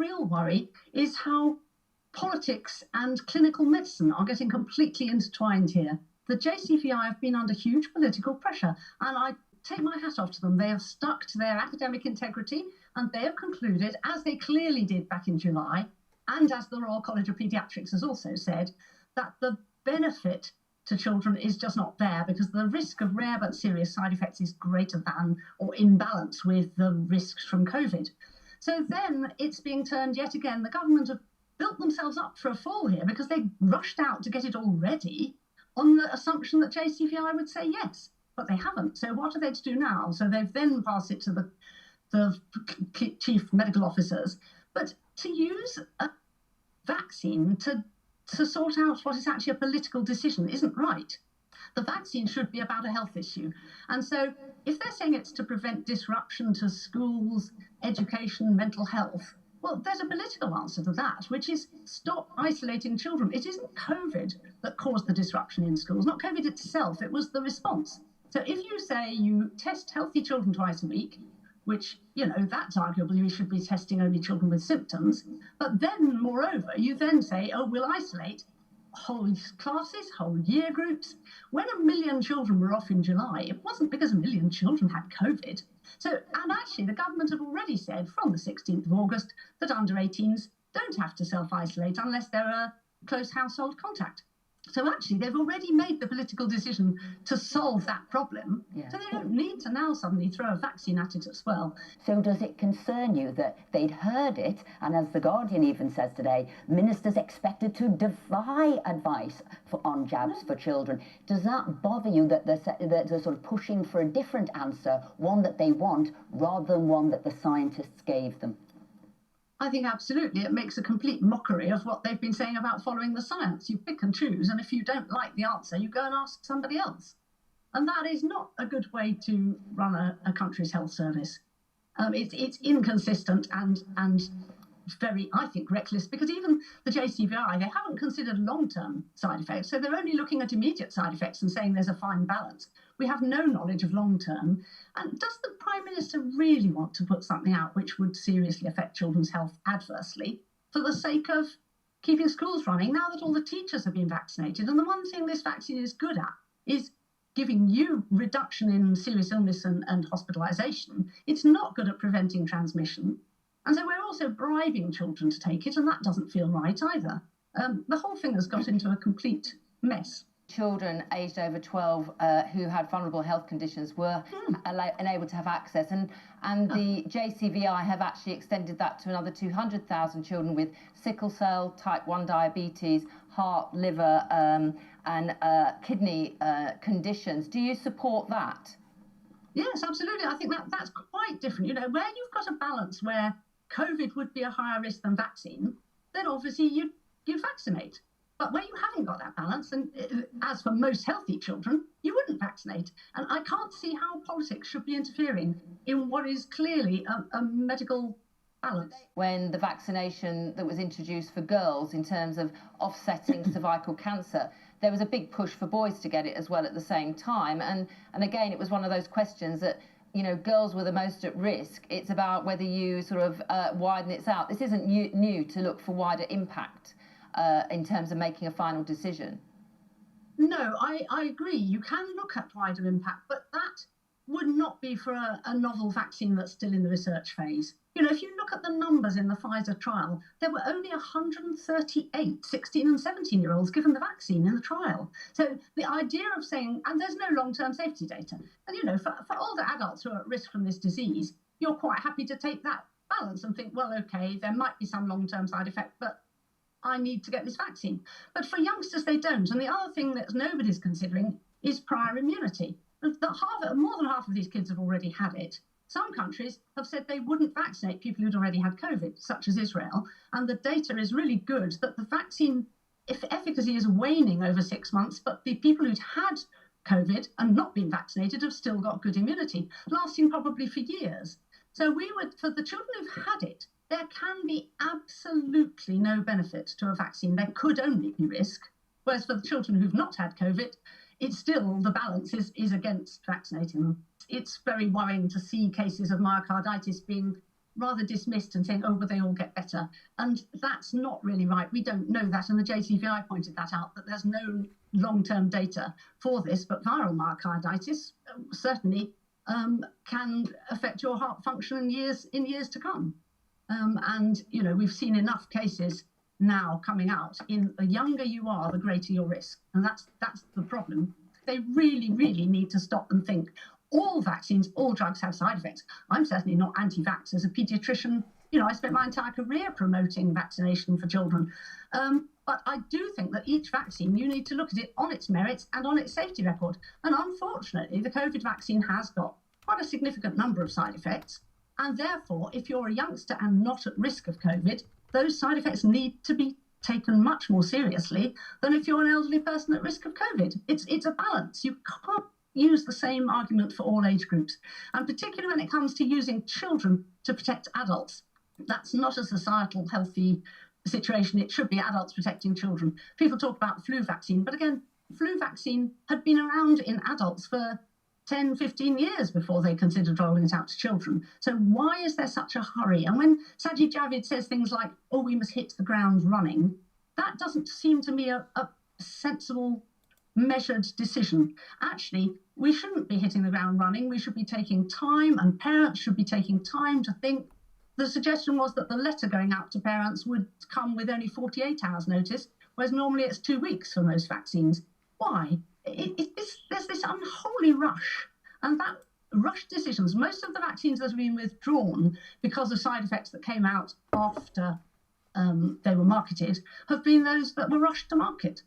real worry is how politics and clinical medicine are getting completely intertwined here. The JCVI have been under huge political pressure, and I take my hat off to them. They have stuck to their academic integrity, and they have concluded, as they clearly did back in July, and as the Royal College of Paediatrics has also said, that the benefit to children is just not there because the risk of rare but serious side effects is greater than or in balance with the risks from COVID. So then it's being turned yet again. The government have built themselves up for a fall here because they rushed out to get it all ready on the assumption that JCVI would say yes, but they haven't. So what are they to do now? So they've then passed it to the chief medical officers. But to use a vaccine to sort out what is actually a political decision isn't right. The vaccine should be about a health issue. And so if they're saying it's to prevent disruption to schools, education, mental health, well, there's a political answer to that, which is stop isolating children. It isn't COVID that caused the disruption in schools, not COVID itself, it was the response. So if you say you test healthy children twice a week, which, that's arguably we should be testing only children with symptoms. But then, moreover, you then say, we'll isolate whole classes, whole year groups. When 1 million children were off in July, it wasn't because 1 million children had COVID. And actually, the government have already said from the 16th of August that under 18s don't have to self-isolate unless they're a close household contact. So actually, they've already made the political decision to solve that problem. Yeah. So they don't need to now suddenly throw a vaccine at it as well. So does it concern you that they'd heard it, and as The Guardian even says today, ministers expected to defy advice on jabs for children? Does that bother you that they're sort of pushing for a different answer, one that they want, rather than one that the scientists gave them? I think absolutely. It makes a complete mockery of what they've been saying about following the science. You pick and choose, and if you don't like the answer, you go and ask somebody else. And that is not a good way to run a country's health service. It's inconsistent and very, I think, reckless, because even the JCVI, they haven't considered long-term side effects. So they're only looking at immediate side effects and saying there's a fine balance. We have no knowledge of long-term. And does the Prime Minister really want to put something out which would seriously affect children's health adversely for the sake of keeping schools running now that all the teachers have been vaccinated? And the one thing this vaccine is good at is giving you reduction in serious illness and hospitalisation. It's not good at preventing transmission. And so we're also bribing children to take it, and that doesn't feel right either. The whole thing has got into a complete mess. Children aged over 12 who had vulnerable health conditions were unable to have access, and the JCVI have actually extended that to another 200,000 children with sickle cell, type 1 diabetes, heart, liver and kidney conditions. Do you support that? Yes, absolutely. I think that's quite different. Where you've got a balance where COVID would be a higher risk than vaccine, then obviously you'd vaccinate. But where you haven't got that balance, and as for most healthy children, you wouldn't vaccinate. And I can't see how politics should be interfering in what is clearly a medical balance. When the vaccination that was introduced for girls in terms of offsetting cervical cancer, there was a big push for boys to get it as well at the same time. And again, it was one of those questions that, girls were the most at risk. It's about whether you sort of widen it out. This isn't new to look for wider impact in terms of making a final decision. No, I agree. You can look at wider impact, but that would not be for a novel vaccine that's still in the research phase. If you look at the numbers in the Pfizer trial, there were only 138 16 and 17-year-olds given the vaccine in the trial. So the idea of saying, and there's no long-term safety data, and for older adults who are at risk from this disease, you're quite happy to take that balance and think, well, okay, there might be some long-term side effect, but I need to get this vaccine. But for youngsters, they don't. And the other thing that nobody's considering is prior immunity. More than half of these kids have already had it. Some countries have said they wouldn't vaccinate people who'd already had COVID, such as Israel. And the data is really good that the vaccine efficacy is waning over 6 months, but the people who'd had COVID and not been vaccinated have still got good immunity, lasting probably for years. So for the children who've had it, there can be absolutely no benefit to a vaccine. There could only be risk. Whereas for the children who've not had COVID, it's still, the balance is against vaccinating them. It's very worrying to see cases of myocarditis being rather dismissed and saying, oh, but they all get better. And that's not really right. We don't know that. And the JCVI pointed that out, that there's no long-term data for this, but viral myocarditis certainly can affect your heart function in years to come. And, you know, we've seen enough cases now coming out. In the younger you are, the greater your risk. And that's the problem. They really, really need to stop and think. All vaccines, all drugs have side effects. I'm certainly not anti-vax. As a paediatrician, you know, I spent my entire career promoting vaccination for children. But I do think that each vaccine, you need to look at it on its merits and on its safety record. And unfortunately, the COVID vaccine has got quite a significant number of side effects. And therefore, if you're a youngster and not at risk of COVID, those side effects need to be taken much more seriously than if you're an elderly person at risk of COVID. It's a balance. You can't use the same argument for all age groups, and particularly when it comes to using children to protect adults. That's not a societal healthy situation. It should be adults protecting children. People talk about flu vaccine, but again, flu vaccine had been around in adults for 10, 15 years before they considered rolling it out to children. So why is there such a hurry? And when Sajid Javid says things like, oh, we must hit the ground running, that doesn't seem to me a sensible, measured decision. Actually, we shouldn't be hitting the ground running. We should be taking time, and parents should be taking time to think. The suggestion was that the letter going out to parents would come with only 48 hours notice, whereas normally it's 2 weeks for most vaccines. Why? There's this unholy rush, and that rush decisions, most of the vaccines that have been withdrawn because of side effects that came out after they were marketed, have been those that were rushed to market.